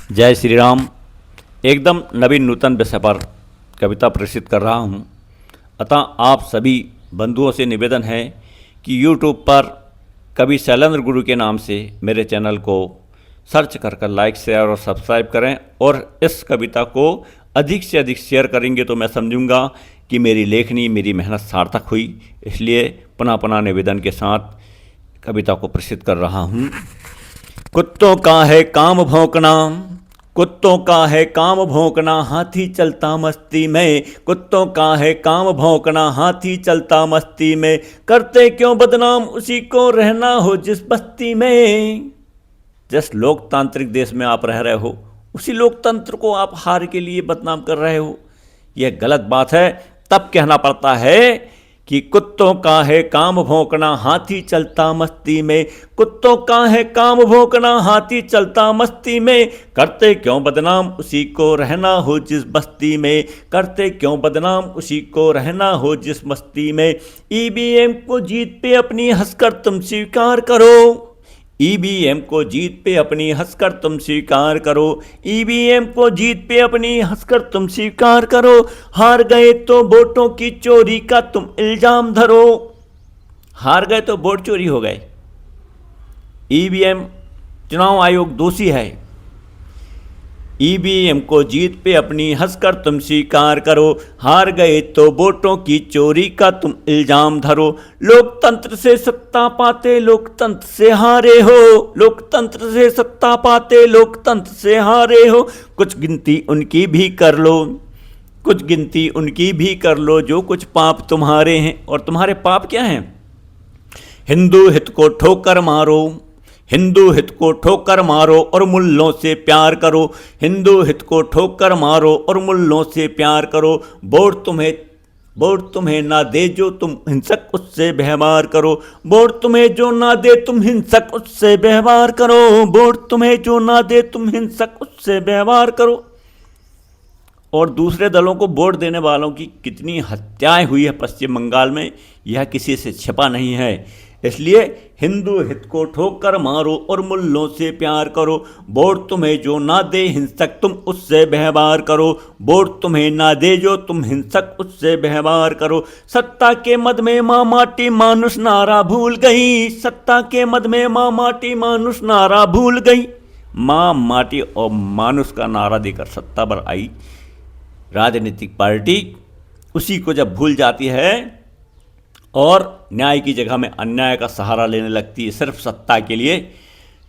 जय श्री राम। एकदम नवीन नूतन विषय पर कविता प्रस्तुत कर रहा हूँ। अतः आप सभी बंधुओं से निवेदन है कि YouTube पर कवि शैलेंद्र गुरु के नाम से मेरे चैनल को सर्च कर लाइक शेयर और सब्सक्राइब करें और इस कविता को अधिक से अधिक शेयर करेंगे तो मैं समझूंगा कि मेरी लेखनी, मेरी मेहनत सार्थक हुई। इसलिए पुनः पुनः निवेदन के साथ कविता को प्रस्तुत कर रहा हूँ। कुत्तों का है काम भौंकना, कुत्तों का है काम भौंकना, हाथी चलता मस्ती में। कुत्तों का है काम भौंकना, हाथी चलता मस्ती में। करते क्यों बदनाम उसी को रहना हो जिस बस्ती में। जिस लोकतांत्रिक देश में आप रह रहे हो उसी लोकतंत्र को आप हार के लिए बदनाम कर रहे हो। यह गलत बात है। तब कहना पड़ता है कि कुत्तों का है काम भौंकना, हाथी चलता मस्ती में। कुत्तों का है काम भौंकना, हाथी चलता मस्ती में। करते क्यों बदनाम उसी को रहना हो जिस बस्ती में। करते क्यों बदनाम उसी को रहना हो जिस मस्ती में। ईवीएम को जीत पे अपनी हंसकर तुम स्वीकार करो। ईवीएम को जीत पे अपनी हंसकर तुम स्वीकार करो। ईवीएम को जीत पे अपनी हंसकर तुम स्वीकार करो। हार गए तो वोटों की चोरी का तुम इल्जाम धरो। हार गए तो वोट चोरी हो गए। ईवीएम चुनाव आयोग दोषी है। ईवीएम को जीत पे अपनी हंसकर तुम स्वीकार करो। हार गए तो वोटों की चोरी का तुम इल्जाम धरो। लोकतंत्र से सत्ता पाते लोकतंत्र से हारे हो। लोकतंत्र से सत्ता पाते लोकतंत्र से हारे हो। कुछ गिनती उनकी भी कर लो, कुछ गिनती उनकी भी कर लो जो कुछ पाप तुम्हारे हैं। और तुम्हारे पाप क्या हैं? हिंदू हित को ठोकर मारो, हिंदू हित को ठोकर मारो और मुल्लों से प्यार करो। हिंदू हित को ठोकर मारो और मुल्लों से प्यार करो। वोट तुम्हें ना दे जो तुम हिंसक उससे व्यवहार करो। वोट तुम्हें जो ना दे तुम हिंसक उससे व्यवहार करो। वोट तुम्हें जो ना दे तुम हिंसक उससे व्यवहार करो। और दूसरे दलों को वोट देने वालों की कितनी हत्याएं हुई है पश्चिम बंगाल में, यह किसी से छिपा नहीं है। इसलिए हिंदू हित को ठोकर मारो और मुल्लों से प्यार करो। वोट तुम्हें जो ना दे हिंसक तुम उससे व्यवहार करो। वोट तुम्हें ना दे जो तुम हिंसक उससे व्यवहार करो। सत्ता के मद में माँ माटी मानुष नारा भूल गई। सत्ता के मद में माँ माटी मानुष नारा भूल गई। माँ माटी और मानुष का नारा देकर सत्ता पर आई राजनीतिक पार्टी उसी को जब भूल जाती है और न्याय की जगह में अन्याय का सहारा लेने लगती है सिर्फ सत्ता के लिए,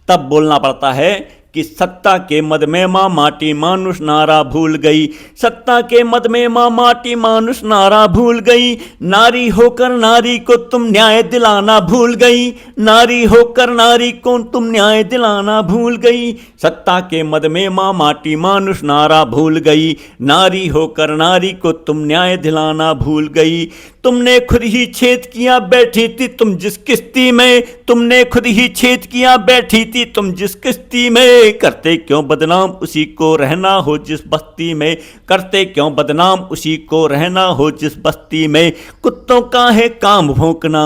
तब बोलना पड़ता है कि सत्ता के मद में माँ माटी मानुष नारा भूल गई। सत्ता के मद में माँ माटी मानुष नारा भूल गई। नारी होकर नारी को तुम न्याय दिलाना भूल गई। नारी होकर नारी को तुम न्याय दिलाना भूल गई। सत्ता के मद में माँ माटी मानुष नारा भूल गई। नारी होकर नारी को तुम न्याय दिलाना भूल गई। तुमने खुद ही छेद किया बैठी थी तुम जिस किश्ती में। तुमने खुद ही छेद किया बैठी थी तुम जिस किश्ती में। करते क्यों बदनाम उसी को रहना हो जिस बस्ती में। करते क्यों बदनाम उसी को रहना हो जिस बस्ती में। कुत्तों का है काम भौंकना,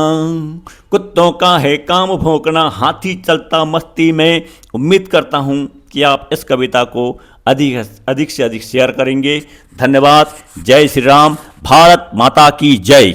कुत्तों का है काम भौंकना, हाथी चलता मस्ती में। उम्मीद करता हूँ कि आप इस कविता को अधिक से अधिक शेयर करेंगे। धन्यवाद। जय श्री राम। भारत माता की जय।